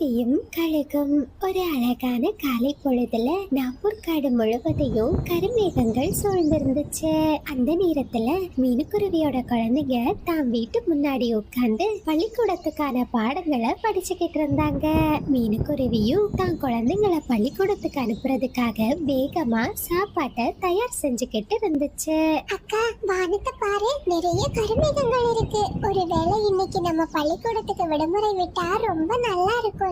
குருவியும் கழுகும். ஒரு அழகான காலை பொழுதுல நாப்பூர்காடு முழுவதையும் கருமேகங்கள் சூழ்ந்திருந்துச்சு. அந்த நேரத்துல மீனுக்குருவியோட குழந்தைங்க தான் வீட்டு முன்னாடி உட்கார்ந்து பள்ளிக்கூடத்துக்கான பாடங்களை படிச்சுக்கிட்டு இருந்தாங்க. மீனுக்குருவியும் தான் குழந்தைங்களை பள்ளிக்கூடத்துக்கு அனுப்புறதுக்காக வேகமா சாப்பாட்டை தயார் செஞ்சுக்கிட்டு இருந்துச்சு. அக்கா, வானத்தை பாரு, நிறைய கருமேகங்கள் இருக்கு. ஒருவேளை இன்னைக்கு நம்ம பள்ளிக்கூடத்துக்கு விடுமுறை விட்டா ரொம்ப நல்லா இருக்கும்ல?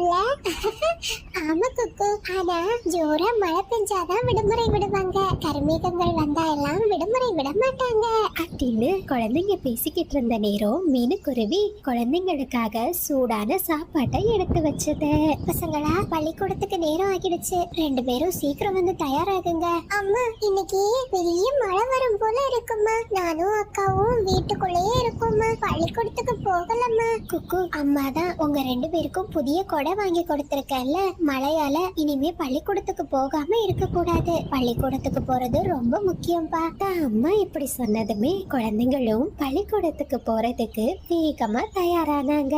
ஆமா குக்கு, ஆனா ஜோரா மழை பெஞ்சாதான் விடுமுறை விடுவாங்க. கருமேகங்கள் வந்தா எல்லாம் விடுமுறை விட மாட்டாங்க அப்படின்னு குழந்தைங்க பேசிக்கிட்டு இருந்த நேரம் மீனுக்குருவி குழந்தைங்களுக்காக சூடான சாப்பாட்டை எடுத்து வச்சது. பசங்களா, பள்ளிக்கூடத்துக்கு நேரம் ஆகிடுச்சு. 2 பேரும் சீக்கிரம் வந்து தயாராகுங்க. அம்மா, இன்னைக்கு பெரிய மழை வரும் போல இருக்குமா. நானும் அக்காவும் வீட்டுக்குள்ளேயே இருக்கோம்மா, பள்ளிக்கூடத்துக்கு போகலம்மா. குக்கு, அம்மா தான் உங்க 2 பேருக்கும் புதிய கொடை வாங்கி கொடுத்திருக்கேன்ல. மழையால இனிமே பள்ளிக்கூடத்துக்கு போகாம இருக்க கூடாது. பள்ளிக்கூடத்துக்கு போறது ரொம்ப முக்கியம்பா. அம்மா இப்படி சொன்னதுமே குழந்தைங்களும் பள்ளிக்கூடத்துக்கு போறதுக்கு வேகமா தயாரானாங்க.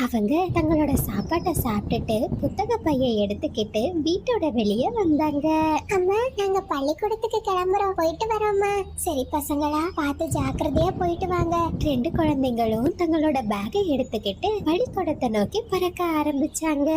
அவங்க தங்களோட சாப்பாட்டை சாப்பிட்டுட்டு புத்தக பையை எடுத்துக்கிட்டு வீட்டோட வெளியே வந்தாங்க. அம்மா, நாங்க பள்ளிக்கூடத்துக்கு கிளம்புறோம், போயிட்டு வரோம்மா. சரி பசங்களா, பார்த்து ஜாக்கிரதையா போயிட்டு வாங்க. 2 குழந்தைங்களும் தங்களோட பேக்கை எடுத்துக்கிட்டு பள்ளிக்கூடத்தை நோக்கி பறக்க ஆரம்பிச்சாங்க.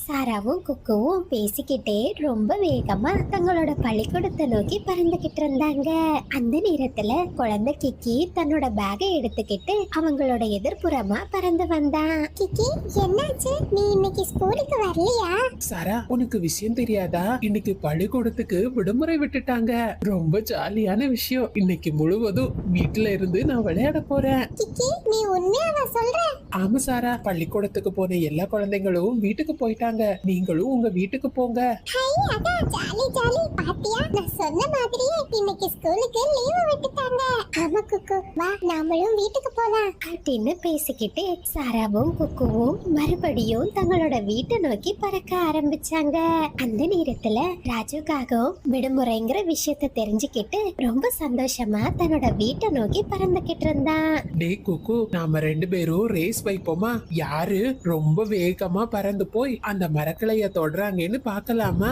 சாராவும் குக்குவும் பேசிக்கிட்டே ரொம்ப வேகமா தங்களோட பள்ளிக்கூடத்தை நோக்கி பறந்துகிட்டு இருந்தாங்க. அந்த நேரத்துல குழந்தை கிக்கி தன்னோட பேக்கை எடுத்துக்கிட்டு அவங்களோட எதிர்ப்புறமா பறந்து வந்தான். கிக்கி, என்னாச்சு? நீ இன்னைக்கு ஸ்கூலுக்கு வரலையா? சாரா, உனக்கு விஷயம் தெரியாதா? இன்னைக்கு பள்ளிக்கூடத்துக்கு விடுமுறை விட்டுட்டாங்க. ரொம்ப ஜாலியான விஷயம். இன்னைக்கு முழுவதும் வீட்டுல இருந்து நான் விளையாட போறேன். கிக்கி, நீ உண்மையாவா சொல்ற? ஆமா சாரா, பள்ளிக்கூடத்துக்கு போன எல்லா குழந்தைங்களும் வீட்டுக்கு போயிட்டாங்க. நீங்களும் உங்க வீட்டுக்கு போங்க. ஹை, அடா, ஜாலி ஜாலி. பாத்தியா, நான் சொன்ன மாதிரியே இன்னைக்கு ஸ்கூலுக்கு லீவு விட்டுட்டாங்க. ஆமா குக்கு, வா நாமளும் வீட்டுக்கு போலாம் அப்படின்னு பேசிக்கிட்டு சாராவும் குக்குவும் மறுபடியும் தங்களோட வீட்டை நோக்கி பறக்க ஆரம்பிச்சாங்க. அந்த நேரத்துல ராஜுக்காகவும் விடுமுறைங்கிற விஷயத்த தெரிஞ்சுக்கிட்டு ரொம்ப சந்தோஷமா தன்னோட வீட்டை நோக்கி பறந்துகிட்டு இருந்தான். டே குக்கு, நாம 2 பேரும் ரேஸ் வைப்போமா? யாரு ரொம்ப வேகமா பறந்து போய் அந்த மரக்கிளைய தொடுறாங்கன்னு பாக்கலாமா?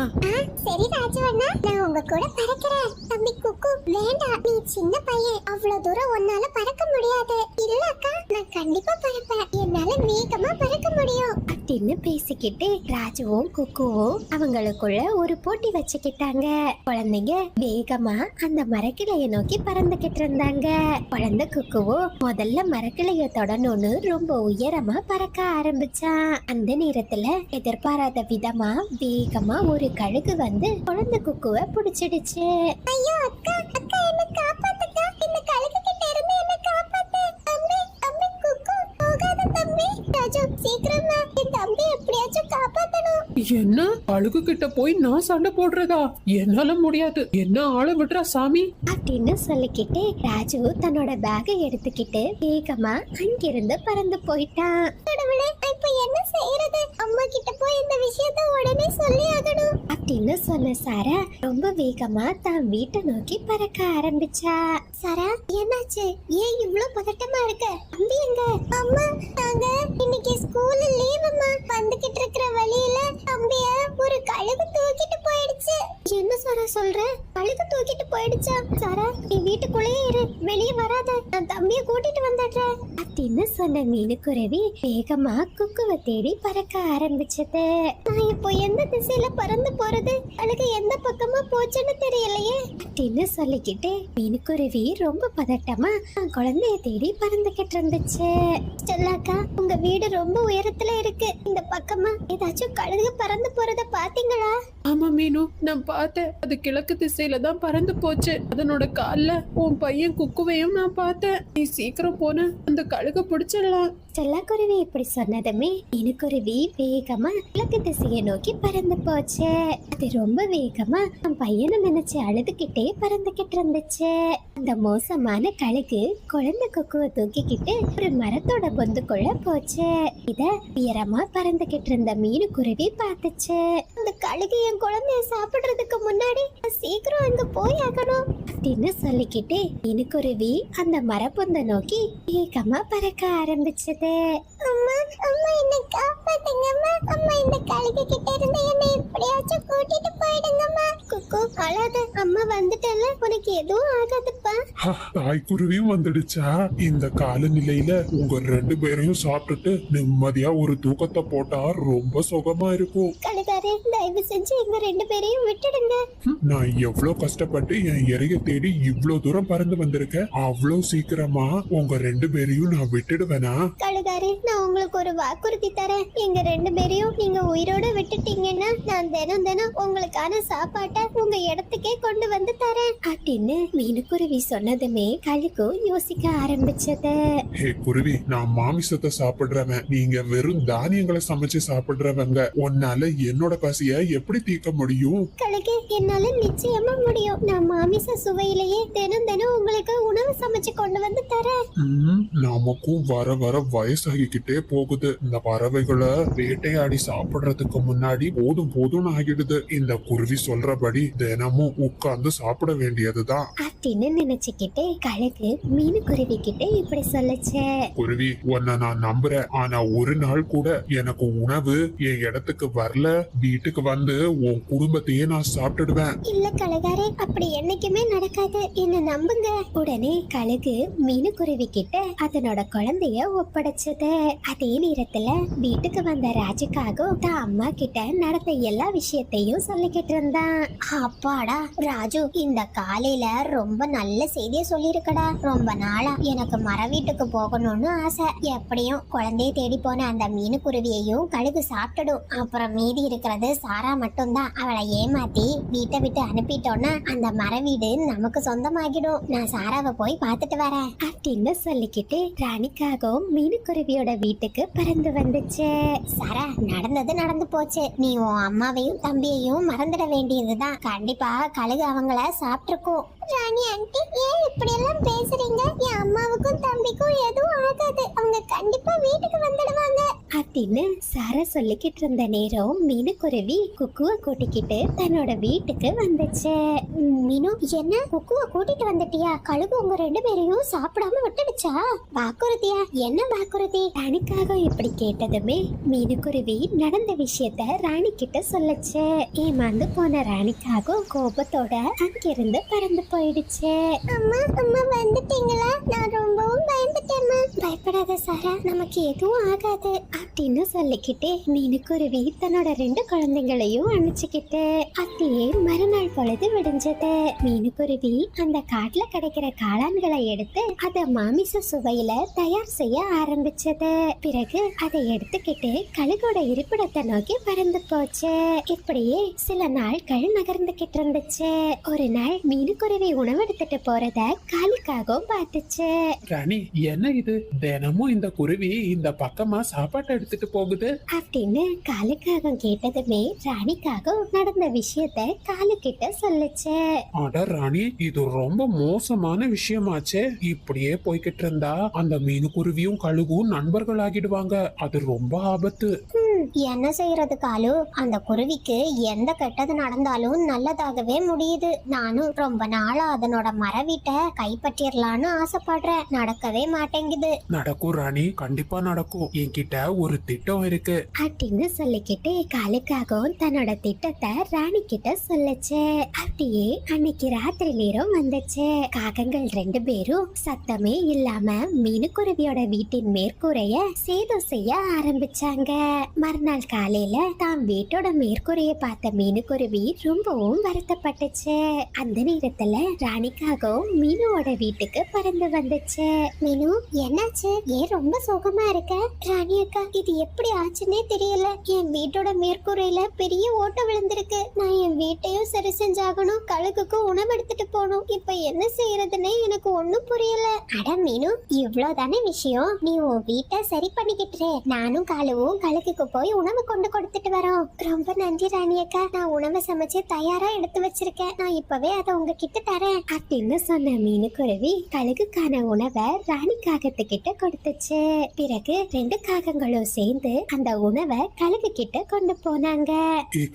சரி ராஜவண்ணா, நான் உங்க கூட பறக்கிறேன். தம்பி குக்கு, வேண்டாம், நீ சின்ன பையன், அவ்வளவு தூரம் உன்னால பறக்க முடியாது. இல்ல அக்கா, நான் கண்டிப்பா பறப்பேன். என்னால வேகமா பறக்க முடியும் அப்படின்னு பேசிக்கிட்டு ராஜுவும் குக்குவும் அவங்களுக்குள்ள ஒரு போட்டி வச்சுக்கிட்டாங்க. குழந்தைங்க வேகமா அந்த மரக்கிளைய நோக்கி பறந்துகிட்டு இருந்தாங்க. குழந்தை குக்குவும் முதல்ல மரக்கிளைய தொடணும்னு ரொம்ப உயரமா பறக்க ஆரம்பிச்சான். அந்த நேரத்துல எதிர்பாராத விதமா வேகமா ஒரு கழுகு வந்து குழந்தை குக்குவை பிடிச்சிடுச்சு. ஐயோ அக்கா, அக்கா என்ன காப்பாத்துக்கா, இந்த கழுகு கிட்ட இருந்து என்ன காப்பாத்து. தம்பி, தம்பி குக்கு, போகாத தம்பி. ராஜு, சீக்கிரமா என் தம்பி எப்படியாச்சும் காப்பாத்தணும். என்ன, அழுகு கிட்ட போய் நான் சண்டை போடுறதா? என்னால முடியாது. என்ன ஆள விடுறா சாமி அப்படின்னு சொல்லிக்கிட்டு ராஜு தன்னோட பேக்கை எடுத்துக்கிட்டு வேகமா அங்கிருந்து பறந்து போயிட்டான். கடவுளே, இப்ப என்ன செய்யறது? அம்மா கிட்ட போய் இந்த விஷயத்தை உடனே சொல்லி ஆகணும் அப்படின்னு சொன்ன சாரா ரொம்ப வேகமா தான் வீட்டை நோக்கி பறக்க ஆரம்பிச்சா. சாரா, என்னாச்சு? ஏன் இவ்ளோ பதட்டமா இருக்க? தம்பி எங்க? அம்மா, நாங்க இன்னைக்கு ஸ்கூல்ல லீவுமா. வந்துகிட்டு இருக்கிற வழியில தம்பிய ஒரு கழுகு தூக்கிட்டு போயிடுச்சு. என்ன சாரா சொல்ற? கழுகு தூக்கிட்டு போயிடுச்சா? சாரா, நீ வீட்டுக்குள்ளேயே இரு, வெளியே வராத, நான் தம்பிய கூட்டிட்டு வந்துடுறேன் அப்படின்னு சொன்ன மீனுக்குருவி வேகமா குக்குவை தேடி பறக்க ஆரம்பிச்சது. நான் இப்போ எந்த திசையில பறந்து போறது? கழுகு எந்த பக்கமா போச்சுன்னு தெரியலையே அப்படின்னு சொல்லிக்கிட்டு மீனுக்குருவி ரொம்ப பதட்டமா தன் குழந்தைய தேடி பறந்துகிட்டு இருந்துச்சு. ஸ்டெல்லாக்கா, உங்க வீடு ரொம்ப உயரத்துல இருக்கு. இந்த பக்கமா ஏதாச்சும் கழுகு பறந்து போறத பாத்தீங்களா? ஆமா மீனு, நான் பார்த்தேன். அது கிழக்கு திசையில தான் பறந்து போச்சு. அதனோட கால்ல உன் பையன் குக்குவையும் நான் பார்த்தேன். நீ சீக்கிரம் போன அந்த கழுக பிடிச்சிடலாம். செல்லக்குருவி இப்படி சொன்னதுமே மீனுக்குருவி வேகமா கிழக்கு திசையை நோக்கி பறந்து போச்சு. அது ரொம்ப வேகமா தன் பையனை நினைச்சு அழுதுகிட்டே பறந்துகிட்டு இருந்துச்சு. அந்த மோசமான கழுகு குழந்தை குக்குவை தூக்கிக்கிட்டு ஒரு மரத்தோட பொந்துக்குள்ள போச்சு. இத உயரமா பறந்துகிட்டு இருந்த மீனுக்குருவி பார்த்துச்சு. அந்த கழுகு என் குழந்தைய சாப்பிடுறதுக்கு முன்னாடி சீக்கிரம் அங்க போய் ஆகணும் அப்படின்னு சொல்லிக்கிட்டு மீனுக்குருவி அந்த மரப்பொந்த நோக்கி வேகமா பறக்க ஆரம்பிச்சது. அம்மா, அம்மா என்ன காப்பாத்து. காப்பாத்துங்கம்மா. அம்மா இந்த கழுகு கிட்ட இருந்து என்னை எப்படியாச்சும் கூட்டிட்டு போயிடுங்கம்மா. குக்கு அழாத, அம்மா வந்துட்டல, உனக்கு எதுவும் ஆகாதுப்பா. தாய்க்குருவியும் வந்துடுச்சா? இந்த காலநிலையில உங்க 2 பேரையும் சாப்பிட்டுட்டு நிம்மதியா ஒரு தூக்கத்தை போட்டா ரொம்ப சுகமா இருக்கும். கழுகாரே, தயவு செஞ்சு எங்க 2 பேரையும் விட்டுடுங்க. நான் எவ்வளவு கஷ்டப்பட்டு என் இறைய தேடி இவ்ளோ தூரம் பறந்து வந்திருக்கேன். அவ்வளவு சீக்கிரமா உங்க 2 பேரையும் நான் விட்டுடுவேனா? கழுகாரே, நான் உங்களுக்கு ஒரு வாக்குறுதி தரேன். எங்க 2 பேரையும் நீங்க உயிரோட விட்டுட்டீங்கன்னா நான் தினம் தினம் உங்களுக்கான சாப்பாட்டை உங்க இடத்துக்கே கொண்டு வந்து தரேன் அப்படின்னு மீனுக்குருவி சொன்னதுமே கழுகு யோசிக்க ஆரம்பிச்சது. ஹே குருவி, நான் மாமிசத்தை சாப்பிடுறவன், நீங்க வெறும் தானியங்களை சமைச்சு சாப்பிடுறவங்க. உன்னால என்னோட பசிய எப்படி தீர்க்க முடியும்? கழுகு, என்னால நிச்சயமா முடியும். நான் மாமிச சுவையிலேயே தினம் தினம் உங்களுக்கு உணவு சமைச்சு கொண்டு வந்து தரேன். நமக்கும் வர வர வயசாகிக்கிட்டே போகுது. இந்த பறவைகளை வேட்டையாடி சாப்பிடுறதுக்கு முன்னாடி போதும் போதும் ஆகிடுது. இந்த குருவி சொல்றபடி தினமும் உட்கார்ந்து சாப்பிட வேண்டியதுதான் அப்படின்னு நினைச்சுக்கிட்டே கழுகு மீனுக்குருவி கிட்ட இப்படி சொல்லுச்சு. குருவி, உன்னை நான் நம்புறேன். ஆனா ஒரு நாள் கூட எனக்கு உணவு என் இடத்துக்கு வரல, வீட்டுக்கு வந்து உன் குடும்பத்தையே நான் சாப்பிட்டுடுவேன். இல்ல கழுகாரே, அப்படி என்னைக்குமே நடக்காது. என்ன நம்புங்க. உடனே கழுகு மீனுக்குருவி கிட்ட அதனோட குழந்தைய ஒப்படைச்சது. அதே நேரத்துல வீட்டுக்கு வந்த ராஜுக்காக தான் அம்மா கிட்ட நடந்த எல்லா விஷயத்தையும் சொல்லிக்கிட்டு இருந்தான். அப்பாடா ராஜு, இந்த காலையில ரொம்ப நல்ல செய்தியை சொல்லிருக்கடா. ரொம்ப நாளா எனக்கு மர வீட்டுக்கு போகணும்னு ஆசை. எப்படியும் குழந்தைய தேடி போன அந்த மீனுக்குருவியையும் கழுகு சாப்பிட்டுடும். அப்புறம் மீதி இருக்கிறது சாரா மட்டும்தான். அவளை ஏமாத்தி வீட்டை விட்டு அனுப்பிட்டோம்னா அந்த மர வீடு நமக்கு சொந்தமாகிடும். நான் சாராவை போய் பார்த்துட்டு வரேன் அப்படின்னு சொல்லிக்கிட்டு ராணிக்காகவும் மீனுக்குருவியோட வீட்டுக்கு பறந்து வந்துச்சு. சாரா, நடந்தது நடந்து போச்சு. நீ உன் அம்மாவையும் தம்பியையும் மறந்துட வேண்டியதுதான். கண்டிப்பா கழுகு அவங்கள சாப்பிட்டுருக்கும். ராணி ஆண்டி, ஏன் இப்படி எல்லாம் பேசுறீங்க? என் அம்மாவுக்கும் தம்பிக்கும் எதுவும் ஆகாது. அவங்க கண்டிப்பா வீட்டுக்கு வந்துடுவாங்க அப்படின்னு சாரா சொல்லிக்கிட்டு இருந்த நேரம் மீனுக்குருவி குக்குவை கூட்டிக்கிட்டு தன்னோட வீட்டுக்கு வந்துச்சு. மீனு, என்ன குக்குவை கூட்டிட்டு வந்துட்டியா? கழுகு உங்க 2 பேரையும் சாப்பிடாம விட்டுடுச்சா? வாக்குறுதியா? என்ன வாக்குறுதி? ராணிக்காக இப்படி கேட்டதுமே மீனுக்குருவி நடந்த விஷயத்த ராணி கிட்ட சொல்லுச்சு. ஏமாந்து போன ராணிக்காக கோபத்தோட அங்கிருந்து பறந்து போயிடுச்சு. அம்மா, அம்மா வந்துட்டீங்களா? நான் ரொம்பவும் பயந்துட்டேம்மா. பயப்படாத சாரா, நமக்கு எதுவும் ஆகாது அப்படின்னு சொல்லிக்கிட்டே மீனுக்குருவி தன்னோட 2 குழந்தைங்களையும் அனுப்பிச்சுக்கிட்டு அப்படியே மறுநாள் பொழுது விடிஞ்சது. மீனுக்குருவி அந்த காட்டுல கிடைக்கிற காளான்களை எடுத்து அத மாமிச சுவையில தயார் செய்ய ஆரம்பிச்சது. பிறகு அதை எடுத்துக்கிட்டு கழுகோட இருப்பிடத்தை நோக்கி பறந்து போச்சு. இப்படியே சில நாட்கள் நகர்ந்துகிட்டு இருந்துச்சு. ஒரு நாள் மீனுக்குருவி உணவு எடுத்துட்டு போறத காலிக்காகவும் பார்த்துச்சு. ராணி, என்ன இது? தினமும் இந்த குருவி இந்த பக்கமா சாப்பாட்டை எடுத்துட்டு போகுது அப்படின்னு காலுக்காகம் கேட்டதுமே ராணிக்காகவும் நடந்த விஷயத்த காலு கிட்ட சொல்லுச்சு. அட ராணி, இது ரொம்ப மோசமான விஷயமாச்சே. இப்படியே போய்கிட்டு இருந்தா அந்த மீனுக்குருவியும் கழுகும் நண்பர்கள் ஆகிடுவாங்க. அது ரொம்ப ஆபத்து. என்ன செய்யறது காலு? அந்த குருவிக்கு எந்த கெட்டது நடந்தாலும் நல்லதாகவே முடியுது. நானும் ரொம்ப நாளா அதனோட மர வீட்டை கைப்பற்றிடலான்னு ஆசைப்படுறேன். நடக்கவே மாட்டேங்குது. நடக்கும் ராணி, கண்டிப்பா நடக்கும். என்கிட்ட ஒரு திட்டம் இருக்கு அப்படின்னு சொல்லிக்கிட்டு காலுக்காகவும் தன்னோட திட்டத்தை ராணி கிட்ட சொல்லுச்சு. அப்படியே அன்னைக்கு ராத்திரி நேரம் வந்துச்சு. காகங்கள் 2 பேரும் சத்தமே இல்லாம மீனுக்குருவியோட வீட்டின் மேற்கூரைய சேதம் செய்ய ஆரம்பிச்சாங்க. மறுநாள் காலையில தான் வீட்டோட மேற்கூரைய பார்த்த மீனுக்குருவி ரொம்பவும் வருத்தப்பட்டுச்சு. அந்த நேரத்துல ராணிக்காகவும் மீனுவோட வீட்டுக்கு பறந்து வந்துச்சு. மீனு, என்னாச்சு? ஏன் ரொம்ப சோகமா இருக்க? ராணி அக்கா, இது எப்படி ஆச்சுன்னே தெரியல. என் வீட்டோட மேற்கூரையில பெரிய ஓட்டை விழுந்திருக்கு. நான் என் வீட்டையும் சரி செஞ்சாகணும், கழுகுக்கு உணவு எடுத்துட்டு போகணும். இப்ப என்ன செய்யறதுன்னே எனக்கு ஒண்ணும் புரியல. அட மீனு, இவ்வளவுதானே விஷயம். நீ உன் வீட்டை சரி பண்ணிக்கிட்டு நானும் காலுவும் கழுகுக்கு போய் உணவு கொண்டு கொடுத்துட்டு வரோம். ரொம்ப நன்றி ராணி அக்கா. நான் உணவை சமைச்சு தயாரா எடுத்து வச்சிருக்கேன். நான் இப்பவே அதை உங்ககிட்ட தரேன் அப்படின்னு சொன்ன மீனுக்குருவி கழுகுக்கான உணவை ராணி காகத்துக்கிட்ட கொடுத்துச்சு. பிறகு 2 காகங்களும் சேர்ந்து அந்த உணவை கழுகு கிட்ட கொண்டு போனாங்க.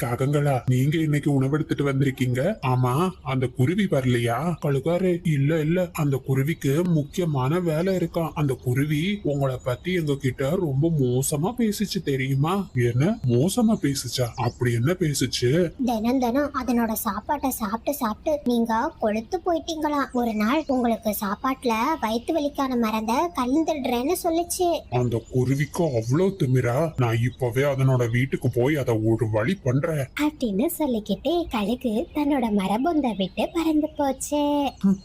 காகங்களா, நீங்க இன்னைக்கு உணவு எடுத்துட்டு வந்திருக்கீங்க. ஆமா, அந்த குருவி வரலையா? கழுகாரே, இல்ல அந்த குருவிக்கு முக்கியமான வேலை இருக்காம். அந்த குருவி உங்களை பத்தி எங்க கிட்ட ரொம்ப மோசமா பேசிச்சு தெரியுமா? என்ன மோசமா பேசுச்சா? அப்படி என்ன பேசுச்சு? தினம் தினம் அதனோட சாப்பாட்டை சாப்பிட்டு சாப்பிட்டு நீங்க கொழுத்து போயிட்டீங்களாம். ஒரு நாள் உங்களுக்கு சாப்பாட்டுல வயிற்று வலிக்கான மருந்த கலந்துடுறேன்னு சொல்லுச்சு. அந்த குருவிக்கு அவ்வளவு திமிரா? நான் இப்பவே அதனோட வீட்டுக்கு போய் அதை ஒரு வழி பண்றேன் அப்படின்னு சொல்லிக்கிட்டே கழுகு தன்னோட மரபொந்த விட்டு பறந்து போச்சு.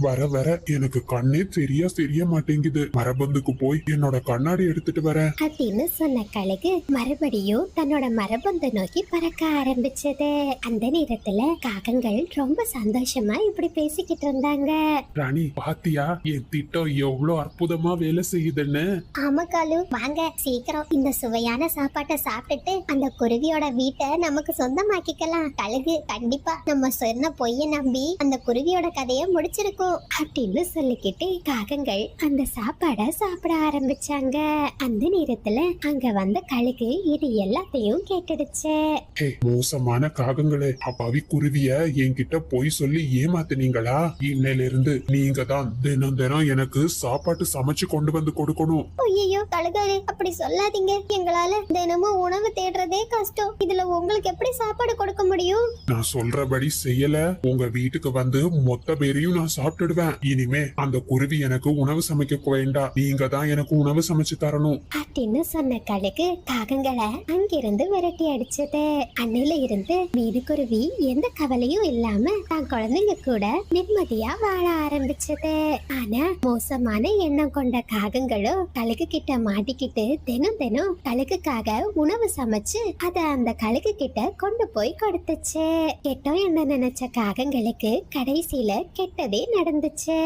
வர வர எனக்கு கண்ணே தெரிய மாட்டேங்குது. மரபந்துக்கு போய் என்னோட கண்ணாடி எடுத்துட்டு வரேன் அப்படின்னு சொன்ன கழுகு மறுபடியும் தன்னோட மரபொந்த நோக்கி பறக்க ஆரம்பிச்சது. அந்த நேரத்துல காகங்கள் ரொம்ப சந்தோஷமா இப்படி பேசிக்கிட்டு இருந்தாங்க. ராணி பாத்தியா என் திட்டம் எவ்வளவு அற்புதமா வேலை செய்யுதுன்னு? ஆமா காலு, வாங்க சீக்கிரம் இந்த சுவையான சாப்பாட்டை சாப்பிட்டுட்டு அந்த குருவியோட வீட்டை நமக்கு சொந்தமாக்கிக்கலாம். கழுகு கண்டிப்பா நம்ம சொன்ன பொய்ய நம்பி அந்த குருவியோட கதையை முடிச்சிருக்கோம் அப்படின்னு சொல்லிக்கிட்டு காகங்கள் அந்த சாப்பாட சாப்பிட ஆரம்பிச்சாங்க. அந்த நேரத்துல அங்க வந்த கழுகு இது எல்லாத்தையும் கேட்டுடுச்சு. ஹே மோசமான காகங்களே, அப்பாவி குருவிய என்கிட்ட பொய் சொல்லி ஏமாத்துனீங்களா? இன்னையில இருந்து நீங்க தான் தினம் தினம் எனக்கு சாப்பாட்டு சமைச்சு கொண்டு வந்து கொடுக்கணும். ஐயோ கழுகாலே, அப்படி சொல்லாதீங்க. எங்களால தினமும் உணவு தேடுறதே கஷ்டம். இதுல உங்களுக்கு எப்படி சாப்பாடு கொடுக்க முடியும்? நான் சொல்றபடி செய்யல, உங்க வீட்டுக்கு வந்து மொத்த பேரையும் நான் சாப்பிட்டுடுவேன். இனிமே அந்த குருவி எனக்கு உணவு சமைக்க வேண்டாம், நீங்க தான் எனக்கு உணவு சமைச்சு தரணும் அப்படின்னு சொன்ன கழுகு காகங்களை அங்கிருந்து விரட்டி அடிச்சது. அன்னையில இருந்து வீடுக்குருவி எந்த கவலையும் இல்லாம தான் குழந்தைங்க கூட நிம்மதியா வாழ ஆரம்பிச்சது. ஆனா மோசமான எண்ணம் கொண்ட காகங்களோ கழுகு கிட்ட மாட்டிக்கிட்டு தினம் தினம் கழுகுக்காக உணவு சமைச்சு அத அந்த கழுகு கிட்ட கொண்டு போய் கொடுத்துச்சு. கெட்டோம் என்ன நினைச்ச காகங்களுக்கு கடைசியில கெட்டதே நடந்துச்சு.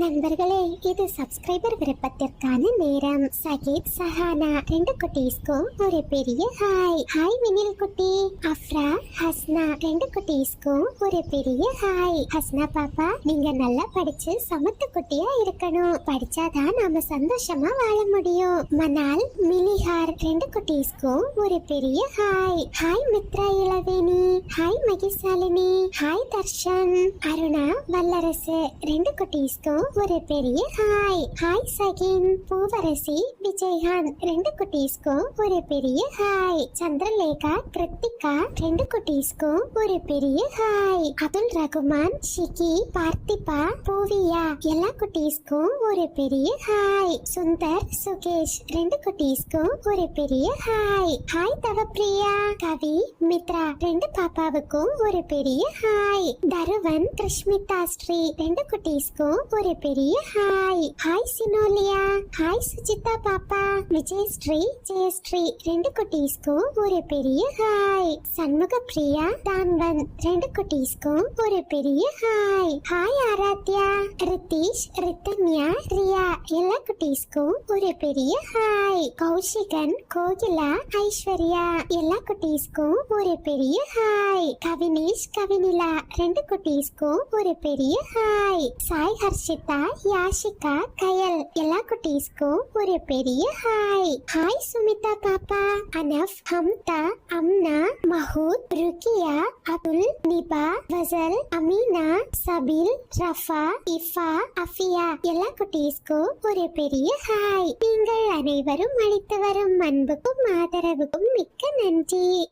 நண்பர்களே, இது சப்ஸ்கிரைபர் விருப்பத்திற்கான நேரம். சகீத் சஹானா 2 குட்டீஸ்க்கும் ஒரு பெரிய ஹாய். ஹாய் வினில் குட்டி. அஃப்ரா ஹஸ்னா 2 குட்டீஸ்க்கும் ஒரு பெரிய ஹாய். ஹஸ்னா பாப்பா, நீங்க நல்லா படிச்சு சமத்து குட்டியா இருக்கணும். படிச்சாதான் நாம சந்தோஷமா வாழ முடியும். மனால் மிலிஹார் 2 குட்டீஸ்க்கும் ஒரு பெரிய hi. Hi Mithra Ilaveni. Hi Mahishalini. Hi Darshan. Aruna Vallarasu 2 குட்டீஸ்க்கும் ஒரு பெரிய ஹாய். ஹாய் சகின். பூவரசி விஜயகாந்த் 2 குட்டீஸ்க்கும் ஒரு பெரிய ஹாய். சந்திரலேகா கிருத்திகா 2 குட்டீஸ்க்கும் ஒரு பெரிய ஹாய். அப்துல் ரகுமான் ஷிகி பார்த்திபா பூவியா எல்லா குட்டீஸ்க்கும் ஒரு பெரிய ஹாய். சுந்தர் சுகேஷ் 2 குட்டீஸ்க்கும் ஒரு பெரிய ஹாய். ஹாய் தவப்பிரியா கவி மித்ரா 2 பாப்பாவுக்கும் ஒரு பெரிய ஹாய். தருவன் கிருஷ்மிதா ஸ்ரீ 2 குட்டீஸ்க்கும் ஒரு பெரிய ஹாய். ஹாய் சினோலியா. ஹாய் சுஜிதா பாப்பா. விஜயஸ்ரீ ஜெயஸ்ரீ 2 குட்டீஸ்க்கும் ஒரு பெரிய ஹாய். சண்முக பிரியா தான்வன் 2 குட்டீஸ்க்கும் ஒரு பெரிய ஹாய். ஹாய் ஆராத்யா ரித்தீஷ் ரித்தன்யா ரியா எல்லா குட்டீஸ்க்கும் ஒரு பெரிய ஹாய். கௌஷிகன் கோகிலா ஐஸ்வர்யா எல்லா குட்டீஸ்க்கும் ஒரு பெரிய ஹாய். கவினேஷ் கவினிலா 2 குட்டீஸ்க்கும் ஒரு பெரிய ஹாய். சாய் ஹர்ஷிதா யாஷிகா கயல் எல்லா குட்டீஸ்க்கும் ஒரு பெரிய ஹாய். ஹாய் சுமிதா பாப்பா. அனஃப் ஹம்தா அம்னா மஹூத் ருக்கியா அபுல் நிபா வசல் அமீனா சபில் ரஃபா இஃபா அஃபியா எல்லா குட்டீஸ்க்கும் ஒரு பெரிய ஹாய். நீங்கள் அனைவரும் அளித்து வரும் அன்புக்கும் ஆதரவுக்கும் மிக்க நன்றி.